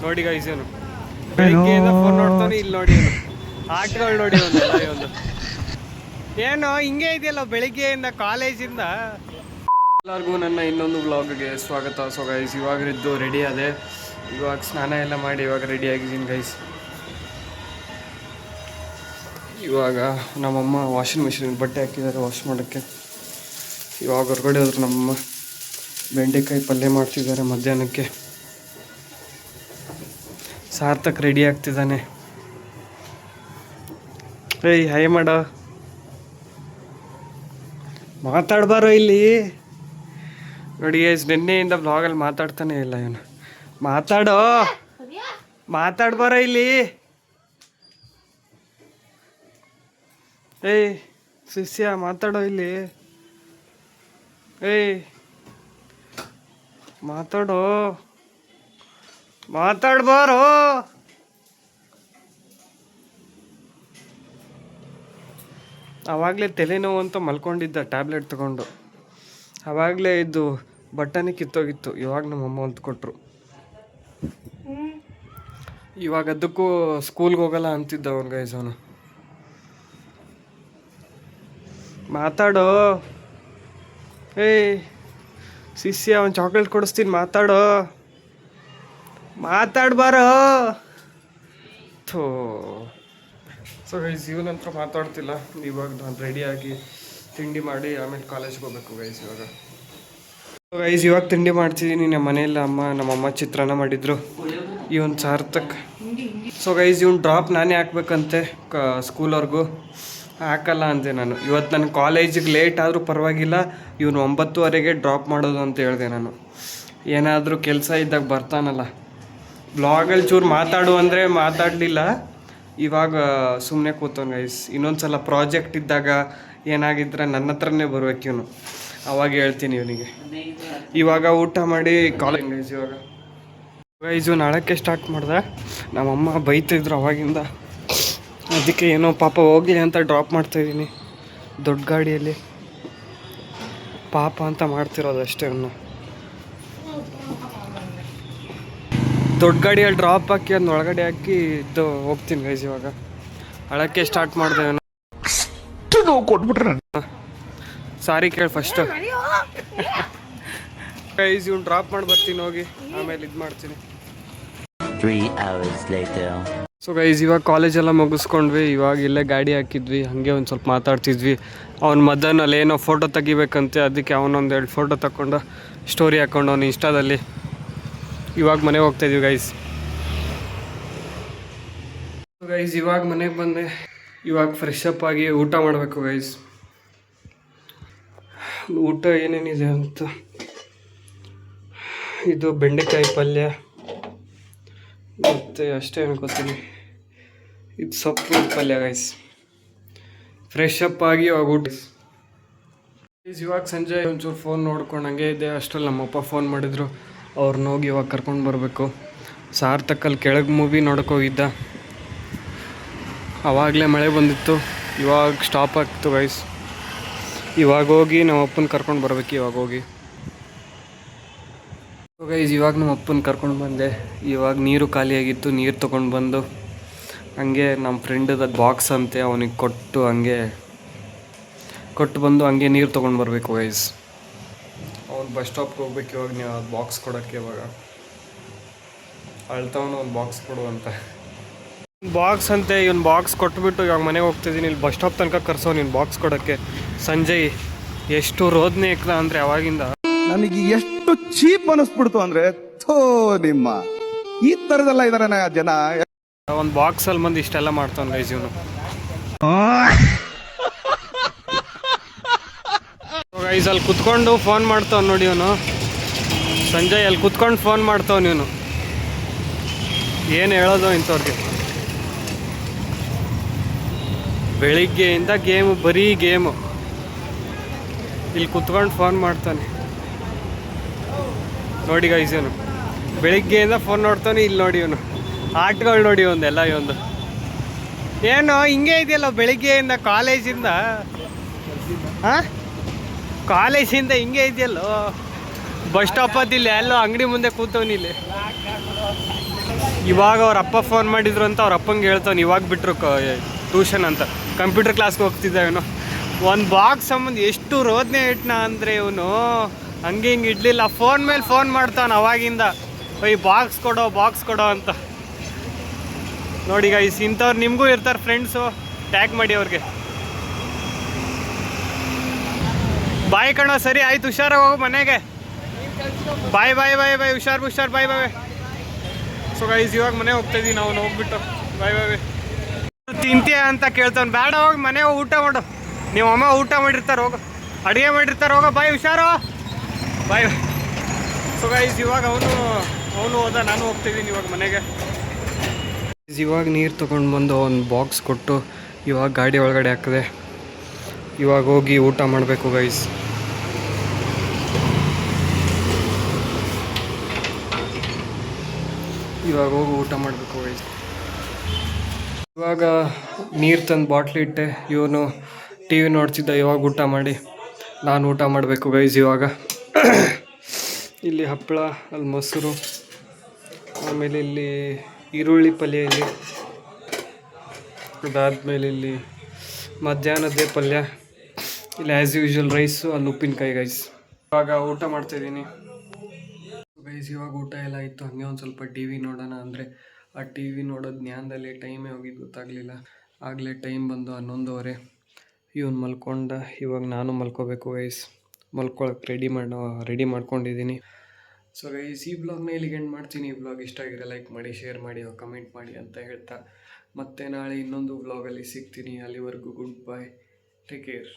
ನೋಡಿ ಗೈಸ್ ಇವನು ಬೆಳಿಗ್ಗೆಯಿಂದ ಫೋನ್ ನೋಡ್ತಾನೆ. ಇಲ್ಲಿ ನೋಡಿ ಇವನು ಆಟಗಳು ನೋಡಿ ಒಂದೆಲ್ಲ ಒಂದು ಏನು ಹಿಂಗೆ ಇದೆಯಲ್ಲ ಬೆಳಿಗ್ಗೆಯಿಂದ ಕಾಲೇಜಿಂದ. ಎಲ್ಲರಿಗೂ ನನ್ನ ಇನ್ನೊಂದು ವ್ಲಾಗ್ಗೆ ಸ್ವಾಗತ. ಸೊ ಗೈಸ್ ಇವಾಗಿದ್ದು ರೆಡಿ ಆದೆ, ಇವಾಗ ಸ್ನಾನ ಎಲ್ಲ ಮಾಡಿ ಇವಾಗ ರೆಡಿ ಆಗಿದ್ದೀನಿ ಗೈಸ್. ಇವಾಗ ನಮ್ಮಮ್ಮ ವಾಷಿಂಗ್ ಮಿಷಿನ್ ಬಟ್ಟೆ ಹಾಕಿದ್ದಾರೆ ವಾಶ್ ಮಾಡೋಕ್ಕೆ. ಇವಾಗ ಹೊರಗಡೆ ಹೋದ್ರು ನಮ್ಮಮ್ಮ ಬೆಂಡೆಕಾಯಿ ಪಲ್ಯ ಮಾಡ್ತಿದ್ದಾರೆ ಮಧ್ಯಾಹ್ನಕ್ಕೆ. ಸಾರ್ಥಕ್ ರೆಡಿ ಆಗ್ತಿದ್ದಾನೆ. ಏಯ್ ಹಾಯ್ ಮಾಡ, ಮಾತಾಡ್ಬಾರೋ ಇಲ್ಲಿ. ನೋಡಿ ನಿನ್ನೆಯಿಂದ ಬ್ಲಾಗಲ್ಲಿ ಮಾತಾಡ್ತಾನೆ ಇಲ್ಲ ಇವನು. ಮಾತಾಡ್ಬಾರೋ ಇಲ್ಲಿ. ಏಯ್ ಶಿಷ್ಯ ಮಾತಾಡೋ ಇಲ್ಲಿ. ಏಯ್ ಮಾತಾಡ್ಬಾರೋ. ಆವಾಗಲೇ ತಲೆನೋವು ಅಂತ ಮಲ್ಕೊಂಡಿದ್ದ ಟ್ಯಾಬ್ಲೆಟ್ ತಗೊಂಡು. ಆವಾಗಲೇ ಇದು ಬಟ್ಟನೆ ಕಿತ್ತೋಗಿತ್ತು. ಇವಾಗ ನಮ್ಮಮ್ಮ ಅಂತ ಕೊಟ್ಟರು. ಇವಾಗ ಅದಕ್ಕೂ ಸ್ಕೂಲ್ಗೆ ಹೋಗಲ್ಲ ಅಂತಿದ್ದ ಅವನು ಗೈಸ್. ಅವನು ಮಾತಾಡೋ. ಏಯ್ ಶಿಷ್ಯ ಅವನು ಚಾಕ್ಲೇಟ್ ಕೊಡಿಸ್ತೀನಿ, ಮಾತಾಡ್ಬಾರೋ. ಥೋ. ಸೊ ಗೈಸ್ ಇವನಂತರ ಮಾತಾಡ್ತಿಲ್ಲ. ಇವಾಗ ನಾನು ರೆಡಿಯಾಗಿ ತಿಂಡಿ ಮಾಡಿ ಆಮೇಲೆ ಕಾಲೇಜ್ಗೆ ಹೋಗ್ಬೇಕು ಗೈಸ್. ಇವಾಗ ತಿಂಡಿ ಮಾಡ್ತಿದ್ದೀನಿ. ನಮ್ಮ ಮನೆಯಲ್ಲಿ ನಮ್ಮಮ್ಮ ಚಿತ್ರಾನ್ನ ಮಾಡಿದ್ರು. ಇವನು ಸಾರ್ಥಕ್. ಸೊ ಗೈಸ್ ಇವನು ಡ್ರಾಪ್ ನಾನೇ ಹಾಕ್ಬೇಕಂತೆ ಸ್ಕೂಲ್ವರೆಗೂ. ಹಾಕಲ್ಲ ಅಂದೆ ನಾನು. ಇವತ್ತು ನನ್ನ ಕಾಲೇಜಿಗೆ ಲೇಟ್ ಆದರೂ ಪರವಾಗಿಲ್ಲ, ಇವನು 9:30ಗೆ ಡ್ರಾಪ್ ಮಾಡೋದು ಅಂತ ಹೇಳಿದೆ ನಾನು. ಏನಾದರೂ ಕೆಲಸ ಇದ್ದಾಗ ಬರ್ತಾನಲ್ಲ. ಬ್ಲಾಗಲ್ಲಿ ಚೂರು ಮಾತಾಡು ಅಂದರೆ ಮಾತಾಡಲಿಲ್ಲ. ಇವಾಗ ಸುಮ್ಮನೆ ಕೂತವನು ಗೈಸ್. ಇನ್ನೊಂದು ಸಲ ಪ್ರಾಜೆಕ್ಟ್ ಇದ್ದಾಗ ಏನಾಗಿದ್ರೆ ನನ್ನ ಹತ್ರನೇ ಬರ್ಬೇಕು ಇವನು. ಅವಾಗ ಹೇಳ್ತೀನಿ ಇವನಿಗೆ. ಇವಾಗ ಊಟ ಮಾಡಿ ಕಾಲೇಜ್ ಗೈಸ್. ಇವಾಗ ಇವನು ಅಳಕ್ಕೆ ಸ್ಟಾರ್ಟ್ ಮಾಡ್ದೆ. ನಮ್ಮಮ್ಮ ಬೈತಿದ್ರು ಅವಾಗಿಂದ. ಅದಕ್ಕೆ ಏನೋ ಪಾಪ ಹೋಗಲಿ ಅಂತ ಡ್ರಾಪ್ ಮಾಡ್ತಾಯಿದ್ದೀನಿ ದೊಡ್ಡ ಗಾಡಿಯಲ್ಲಿ. ಪಾಪ ಅಂತ ಮಾಡ್ತಿರೋದು ಅಷ್ಟೇ. ಅವನು ದೊಡ್ಡ ಗಾಡಿಯಲ್ಲಿ ಡ್ರಾಪ್ ಹಾಕಿ ಅದನ್ನ ಒಳಗಡೆ ಹಾಕಿ ಇದ್ದು ಹೋಗ್ತೀನಿ ಗೈಸ್. ಇವಾಗ ಅಳಕ್ಕೆ ಸ್ಟಾರ್ಟ್ ಮಾಡಿದೆ. ಕೊಟ್ಬಿಟ್ರೆ ಸಾರಿ ಕೇಳಿ ಫಸ್ಟ್ ಗೈಸ್. ಇವ್ನು ಡ್ರಾಪ್ ಮಾಡಿ ಬರ್ತೀನಿ ಹೋಗಿ, ಆಮೇಲೆ ಇದು ಮಾಡ್ತೀನಿ. 3 hours later. ಸೊ ಗೈಸ್ ಇವಾಗ ಕಾಲೇಜೆಲ್ಲ ಮುಗಿಸ್ಕೊಂಡ್ವಿ. ಇವಾಗ ಇಲ್ಲೇ ಗಾಡಿ ಹಾಕಿದ್ವಿ, ಹಾಗೆ ಒಂದು ಸ್ವಲ್ಪ ಮಾತಾಡ್ತಿದ್ವಿ. ಅವ್ನು ಮಧ್ಯಾಹ್ನಲ್ಲಿ ಏನೋ ಫೋಟೋ ತೆಗಿಬೇಕಂತೆ. ಅದಕ್ಕೆ ಅವನೊಂದು 2 ಫೋಟೋ ತಗೊಂಡು ಸ್ಟೋರಿ ಹಾಕ್ಕೊಂಡು ಅವ್ನು ಇನ್ಸ್ಟಾದಲ್ಲಿ. ಇವಾಗ ಮನೆಗೆ ಹೋಗ್ತಾಯಿದ್ವಿ ಗೈಸ್. ಇವಾಗ ಮನೆಗೆ ಬಂದೆ. ಇವಾಗ ಫ್ರೆಶ್ ಅಪ್ ಆಗಿ ಊಟ ಮಾಡಬೇಕು ಗೈಸ್. ಊಟ ಏನೇನಿದೆ ಅಂತ, ಇದು ಬೆಂಡೆಕಾಯಿ ಪಲ್ಯ ಮತ್ತು ಅಷ್ಟೇ ಅನ್ಕೋತೀನಿ. ಇದು ಸೊಪ್ಪು ಪಲ್ಯ ಗೈಸ್. ಫ್ರೆಶ್ ಅಪ್ ಆಗಿ ಇವಾಗ ಊಟ. ಇವಾಗ ಸಂಜೆ ಒಂಚೂರು ಫೋನ್ ನೋಡ್ಕೊಂಡು ಹಂಗೆ ಇದೆ. ಅಷ್ಟರಲ್ಲಿ ನಮ್ಮಪ್ಪ ಫೋನ್ ಮಾಡಿದ್ರು. ಅವ್ರನ್ನ ಹೋಗಿ ಇವಾಗ ಕರ್ಕೊಂಡು ಬರಬೇಕು. ಸಾರ್ಥಕಲ್ಲಿ ಕೆಳಗೆ ಮೂವಿ ನೋಡೋಕೋಗಿದ್ದ. ಆವಾಗಲೇ ಮಳೆ ಬಂದಿತ್ತು. ಇವಾಗ ಸ್ಟಾಪ್ ಆಗ್ತು ಗೈಸ್. ಇವಾಗ ಹೋಗಿ ನಮ್ಮ ಅಪ್ಪನ ಕರ್ಕೊಂಡು ಬರಬೇಕು. ಇವಾಗ ಹೋಗಿ ಗೈಸ್ ಇವಾಗ ನಮ್ಮ ಅಪ್ಪನ ಕರ್ಕೊಂಡು ಬಂದೆ. ಇವಾಗ ನೀರು ಖಾಲಿಯಾಗಿತ್ತು, ನೀರು ತೊಗೊಂಡು ಬಂದು ಹಂಗೆ ನಮ್ಮ ಫ್ರೆಂಡದ ಬಾಕ್ಸ್ ಅಂತೆ ಅವನಿಗೆ ಕೊಟ್ಟು ಬಂದು ಹಂಗೆ ನೀರು ತೊಗೊಂಡು ಬರಬೇಕು ಗೈಸ್. ಅವ್ನು ಬಸ್ ಸ್ಟಾಪ್ಗೆ ಹೋಗ್ಬೇಕು ಇವಾಗ. ನೀವು ಅದು ಬಾಕ್ಸ್ ಕೊಡೋಕ್ಕೆ ಇವಾಗ ಅಳ್ತಾವನು ಒಂದು ಬಾಕ್ಸ್ ಕೊಡು ಅಂತ. ಬಾಕ್ಸ್ ಅಂತೆ. ಇವನು ಬಾಕ್ಸ್ ಕೊಟ್ಬಿಟ್ಟು ಇವಾಗ ಮನೆಗೆ ಹೋಗ್ತಿದ್ದೀನಿ. ಇಲ್ಲಿ ಬಸ್ ಸ್ಟಾಪ್ ತನಕ ಕರ್ಸೋ ನೀನು ಬಾಕ್ಸ್ ಕೊಡೋಕ್ಕೆ. ಸಂಜಯ್ ಎಷ್ಟು ರೋದನೆ ಇಕ್ದ ಅಂದರೆ ಅವಾಗಿಂದ ನನಗೆ ಎಷ್ಟು ಚೀಪ್ ಅನಿಸ್ಬಿಡ್ತು ಅಂದರೆ, ಥೋ ನಿಮ್ಮ ಈ ಥರದೆಲ್ಲ ಇದಾರೆ ಜನ. ಒಂದು ಬಾಕ್ಸಲ್ಲಿ ಬಂದು ಇಷ್ಟೆಲ್ಲ ಮಾಡ್ತಾನೆ ಗೈಸ್ ಇವನು. ಗೈಸ್ ಅಲ್ಲಿ ಕುತ್ಕೊಂಡು ಫೋನ್ ಮಾಡ್ತಾವ್ ನೋಡಿ ಇವನು. ಸಂಜಯ್ ಅಲ್ಲಿ ಕುತ್ಕೊಂಡು ಫೋನ್ ಮಾಡ್ತಾವ್ ಇವನು. ಏನು ಹೇಳೋದು ಇಂಥವ್ರಿಗೆ. ಬೆಳಿಗ್ಗೆಯಿಂದ ಗೇಮು, ಬರೀ ಗೇಮು. ಇಲ್ಲಿ ಕುತ್ಕೊಂಡು ಫೋನ್ ಮಾಡ್ತಾನೆ ನೋಡಿ ಗೈಸ್. ಇವನು ಬೆಳಿಗ್ಗೆಯಿಂದ ಫೋನ್ ನೋಡ್ತಾನೆ. ಇಲ್ಲಿ ನೋಡಿ ಇವನು ಆಟಗಳು ನೋಡಿ ಒಂದೆಲ್ಲ ಇವೊಂದು. ಏನು ಹಿಂಗೆ ಇದೆಯಲ್ಲ ಬೆಳಿಗ್ಗೆಯಿಂದ ಕಾಲೇಜಿಂದ. ಹಾಂ ಕಾಲೇಜಿಂದ ಹಿಂಗೆ ಇದೆಯಲ್ಲೋ. ಬಸ್ ಸ್ಟಾಪ್ ಇಲ್ಲಿ ಎಲ್ಲೋ ಅಂಗಡಿ ಮುಂದೆ ಕೂತವನಿ ಇಲ್ಲಿ. ಇವಾಗ ಅವ್ರ ಅಪ್ಪ ಫೋನ್ ಮಾಡಿದ್ರು ಅಂತ ಅವ್ರ ಅಪ್ಪಂಗೆ ಹೇಳ್ತಾನೆ, ಇವಾಗ ಬಿಟ್ಟರು ಟ್ಯೂಷನ್ ಅಂತ, ಕಂಪ್ಯೂಟರ್ ಕ್ಲಾಸ್ಗೆ ಹೋಗ್ತಿದ್ದ ಇವನು. ಒಂದು ಬಾಕ್ಸ್ ಸಂಬಂಧ ಎಷ್ಟು ರೋದನೆ ಇಟ್ನ ಅಂದರೆ ಇವನು ಹಂಗೆ ಹಿಂಗೆ ಇಡಲಿಲ್ಲ, ಫೋನ್ ಮೇಲೆ ಫೋನ್ ಮಾಡ್ತಾನೆ ಅವಾಗಿಂದ, ಈ ಬಾಕ್ಸ್ ಕೊಡೋ ಅಂತ. ನೋಡಿ ಗೈಸ್, ಇಂಥವ್ರು ನಿಮಗೂ ಇರ್ತಾರೆ ಫ್ರೆಂಡ್ಸು, ಟ್ಯಾಗ್ ಮಾಡಿ ಅವ್ರಿಗೆ. ಬಾಯ್ ಕಣೋ, ಸರಿ ಆಯ್ತು, ಹುಷಾರಾಗಿ ಹೋಗು ಮನೆಗೆ. ಬಾಯ್ ಹುಷಾರ್ ಬಾಯ್. ಸೊ ಗೈಸ್ ಇವಾಗ ಮನೆ ಹೋಗ್ತಾ ಇದೀವಿ ನಾವು, ಹೋಗ್ಬಿಟ್ಟು ಬಾಯ್. ತಿಂತೀಯ ಅಂತ ಕೇಳ್ತಾನೆ, ಬೇಡ ಹೋಗಿ ಮನೆ ಹೋಗಿ ಊಟ ಮಾಡು, ನೀವು ಅಮ್ಮ ಊಟ ಮಾಡಿರ್ತಾರೆ, ಹೋಗು ಅಡುಗೆ ಮಾಡಿರ್ತಾರೆ, ಹೋಗೋ ಬಾಯ್, ಹುಷಾರು ಬಾಯ್. ಸೊ ಗೈಸ್ ಇವಾಗ ಅವನು ಹೋದ, ನಾನು ಹೋಗ್ತಿದ್ದೀನಿ ಇವಾಗ ಮನೆಗೆ. ಇವಾಗ ನೀರು ತೊಗೊಂಡು ಬಂದು ಒಂದು ಬಾಕ್ಸ್ ಕೊಟ್ಟು ಇವಾಗ ಗಾಡಿ ಒಳಗಡೆ ಹಾಕಿದೆ. ಇವಾಗ ಹೋಗಿ ಊಟ ಮಾಡಬೇಕು ಗೈಸ್. ಇವಾಗ ಹೋಗಿ ಊಟ ಮಾಡಬೇಕು ಗೈಸ್. ಇವಾಗ ನೀರು ತಂದು ಬಾಟ್ಲಿ ಇಟ್ಟೆ, ಇವನು ಟಿ ವಿ ನೋಡ್ತಿದ್ದ. ಇವಾಗ ಊಟ ಮಾಡಿ ನಾನು ಊಟ ಮಾಡಬೇಕು ಗೈಸ್. ಇವಾಗ ಇಲ್ಲಿ ಹಪ್ಪಳ, ಅಲ್ಲಿ ಮೊಸರು, ಆಮೇಲೆ ಇಲ್ಲಿ ಈರುಳ್ಳಿ ಪಲ್ಯ, ಇಲ್ಲಿ ಅದಾದಮೇಲೆ ಇಲ್ಲಿ ಮಧ್ಯಾಹ್ನದೇ ಪಲ್ಯ, ಇಲ್ಲಿ ಆ್ಯಸ್ ಯೂಶ್ವಲ್ ರೈಸು, ಅಲ್ಲಿ ಉಪ್ಪಿನಕಾಯಿ ಗೈಸ್. ಇವಾಗ ಊಟ ಮಾಡ್ತಾಯಿದ್ದೀನಿ ಗೈಸ್. ಇವಾಗ ಊಟ ಎಲ್ಲ ಆಯಿತು, ಹಾಗೆ ಒಂದು ಸ್ವಲ್ಪ ಟಿ ವಿ ನೋಡೋಣ ಅಂದರೆ ಆ ಟಿ ವಿ ನೋಡೋದು ಜ್ಞಾನದಲ್ಲಿ ಟೈಮೇ ಹೋಗಿದ್ದು ಗೊತ್ತಾಗಲಿಲ್ಲ. ಆಗಲೇ ಟೈಮ್ ಬಂದು 11:15. ಇವನು ಮಲ್ಕೊಂಡ, ಇವಾಗ ನಾನು ಮಲ್ಕೋಬೇಕು ಗೈಸ್. ಮಲ್ಕೊಳಕ್ಕೆ ರೆಡಿ ಮಾಡ್ಕೊಂಡಿದ್ದೀನಿ. ಸೊ ಗೈಸ್ ಈ ಬ್ಲಾಗ್ನ ಇಲ್ಲಿಗೆ ಎಂಡ್ ಮಾಡ್ತೀನಿ. ಈ ಬ್ಲಾಗ್ ಇಷ್ಟ ಆಗಿರೋ ಲೈಕ್ ಮಾಡಿ, ಶೇರ್ ಮಾಡಿ, ಕಮೆಂಟ್ ಮಾಡಿ ಅಂತ ಹೇಳ್ತಾ ಮತ್ತೆ ನಾಳೆ ಇನ್ನೊಂದು ಬ್ಲಾಗಲ್ಲಿ ಸಿಗ್ತೀನಿ. ಅಲ್ಲಿವರೆಗೂ ಗುಡ್ ಬೈ, ಟೇಕ್ ಕೇರ್.